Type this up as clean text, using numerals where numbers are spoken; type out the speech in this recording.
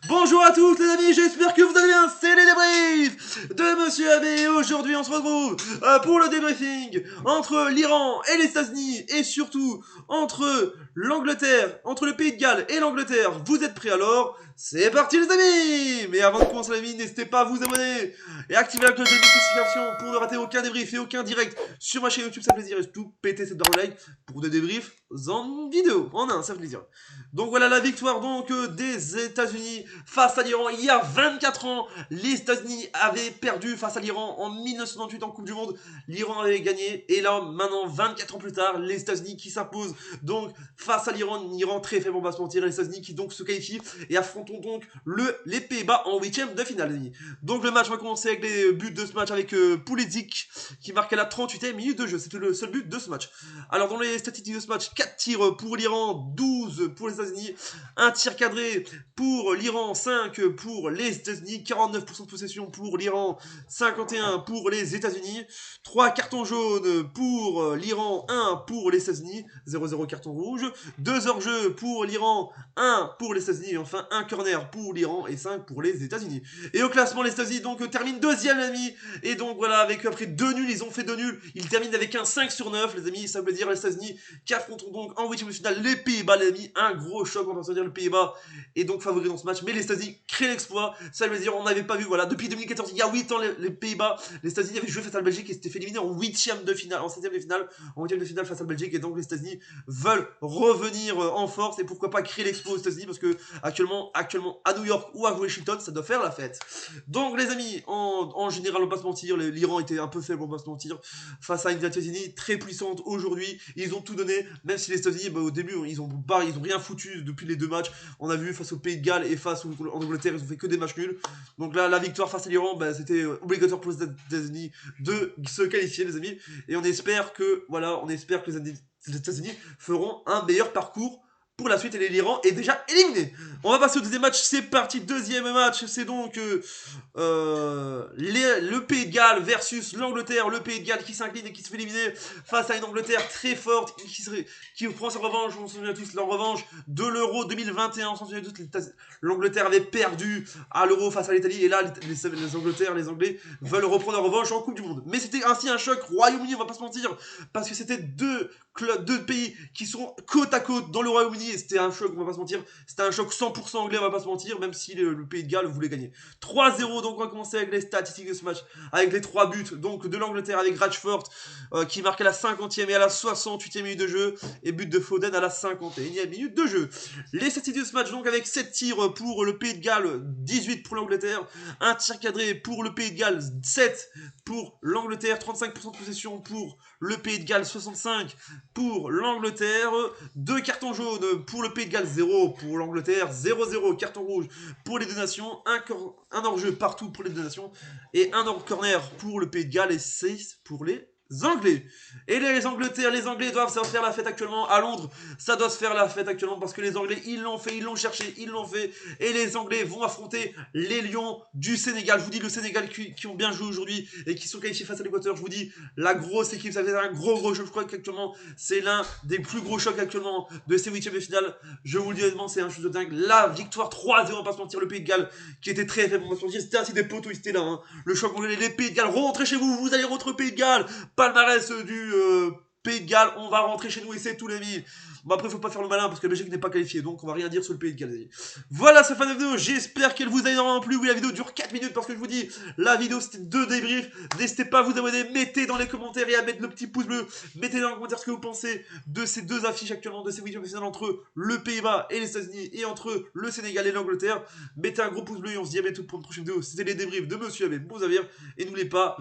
Bonjour à tous les amis, j'espère que vous allez bien, c'est les débriefs de Monsieur AB et aujourd'hui on se retrouve pour le débriefing entre l'Iran et les États-Unis et surtout entre l'Angleterre, entre le Pays de Galles et l'Angleterre. Vous êtes prêts alors? C'est parti les amis! Mais avant de commencer les amis, n'hésitez pas à vous abonner et activer la cloche de notification pour ne rater aucun débrief et aucun direct sur ma chaîne YouTube, ça fait plaisir et surtout péter cette barre de like pour des débriefs en vidéo, en un, ça fait plaisir. Donc voilà la victoire donc des États-Unis face à l'Iran il y a 24 ans. Les États-Unis avaient perdu face à l'Iran en 1998 en Coupe du Monde. L'Iran avait gagné et là maintenant 24 ans plus tard, les États-Unis qui s'imposent donc face à l'Iran, un Iran très faible on va se mentir, les États-Unis qui donc se qualifient et affrontent donc les Pays-Bas en 8ème de finale. Donc le match va commencer avec les buts de ce match avec Pulisic qui marque à la 38e minute de jeu. C'était le seul but de ce match. Alors dans les statistiques de ce match, 4 tirs pour l'Iran, 12 pour les États-Unis, un tir cadré pour l'Iran, 5 pour les États-Unis, 49% de possession pour l'Iran, 51 pour les États-Unis, 3 cartons jaunes pour l'Iran, 1 pour les États-Unis, 0-0 carton rouge, 2 hors-jeu pour l'Iran, 1 pour les États-Unis, et enfin un corner pour l'Iran et 5 pour les États-Unis. Et au classement, les États-Unis donc terminent deuxième, les amis, et donc voilà, avec après 2 nuls, ils ont fait 2 nuls, ils terminent avec un 5 sur 9, les amis, ça veut dire les États-Unis qui affronteront donc en 8ème de finale les Pays-Bas, les amis, un gros choc, on va se dire, les Pays-Bas et donc favori dans ce match, mais les États-Unis créent l'exploit, ça veut dire on n'avait pas vu, voilà, depuis 2014, il y a 8 ans, les Pays-Bas, les États-Unis avaient joué face à la Belgique et s'étaient fait éliminer en 8ème de finale, en 7ème de finale, en 8ème de finale face à la Belgique, et donc les États-Unis veulent revenir en force, et pourquoi pas créer l'exploit aux États-Unis, parce que actuellement à New York ou à Washington, ça doit faire la fête. Donc les amis, en général, on va pas se mentir, l'Iran était un peu faible, on va pas se mentir, face à une États-Unis très puissante aujourd'hui, ils ont tout donné, même si les États-Unis, au début, ils ont rien foutu depuis les deux matchs. On a vu face au Pays de Galles et face en Angleterre, ils ont fait que des matchs nuls. Donc là, la victoire face à l'Iran, c'était obligatoire pour les États-Unis de se qualifier, les amis. Et on espère que, voilà, on espère que les États-Unis feront un meilleur parcours pour la suite et l'Iran est déjà éliminé. On va passer au deuxième match, c'est parti, deuxième match, c'est donc le Pays de Galles versus l'Angleterre, le Pays de Galles qui s'incline et qui se fait éliminer face à une Angleterre très forte qui prend sa revanche, on s'en souvient tous, la revanche de l'Euro 2021, on s'en souvient tous, l'Angleterre avait perdu à l'Euro face à l'Italie et là les Anglais veulent reprendre leur revanche en Coupe du Monde. Mais c'était ainsi un choc Royaume-Uni, on va pas se mentir, parce que c'était deux pays qui sont côte à côte dans le Royaume-Uni et c'était un choc, on va pas se mentir, c'était un choc 100% anglais, on va pas se mentir, même si le Pays de Galles voulait gagner. 3-0, donc on va commencer avec les statistiques de ce match, avec les 3 buts donc de l'Angleterre avec Rashford qui marque à la 50e et à la 68e minute de jeu et but de Foden à la 51e minute de jeu. Les statistiques de ce match donc avec 7 tirs pour le Pays de Galles, 18 pour l'Angleterre, un tir cadré pour le Pays de Galles, 7 pour l'Angleterre, 35% de possession pour le Pays de Galles, 65 pour l'Angleterre, 2 cartons jaunes pour le Pays de Galles, 0 pour l'Angleterre, 0-0 carton rouge pour les deux nations, un hors-jeu partout pour les deux nations et un hors-corner pour le Pays de Galles et 6 pour les Anglais. Et les Anglais doivent se faire la fête actuellement à Londres. Ça doit se faire la fête actuellement parce que les Anglais, ils l'ont fait, ils l'ont cherché, ils l'ont fait. Et les Anglais vont affronter les Lions du Sénégal. Je vous dis, le Sénégal qui ont bien joué aujourd'hui et qui sont qualifiés face à l'Équateur. Je vous dis, la grosse équipe, ça fait un gros choc. Je crois qu'actuellement, c'est l'un des plus gros chocs actuellement de ces 8e de finale. Je vous le dis honnêtement, c'est un chose de dingue. La victoire 3-0, on va pas se mentir, le Pays de Galles qui était très faible. On va se mentir, c'était ainsi des poteaux, ils étaient là. Hein. Le choc anglais, les Pays de Galles, rentrez chez vous, vous allez rentrer au Pays de Galles. Palmarès du Pays de Galles, on va rentrer chez nous et c'est tout les amis. Bon après faut pas faire le malin parce que la Belgique n'est pas qualifiée donc on va rien dire sur le Pays de Galles. Voilà c'est fin de la vidéo, j'espère qu'elle vous a énormément plu. Oui la vidéo dure 4 minutes parce que je vous dis la vidéo c'était 2 débriefs. N'hésitez pas à vous abonner, mettez dans les commentaires et à mettre le petit pouce bleu. Mettez dans les commentaires ce que vous pensez de ces deux affiches actuellement, de ces vidéos finales entre le Pays-Bas et les États-Unis et entre le Sénégal et l'Angleterre. Mettez un gros pouce bleu et on se dit à bientôt pour une prochaine vidéo. C'était les débriefs de Monsieur Abbé, bon et n'oubliez pas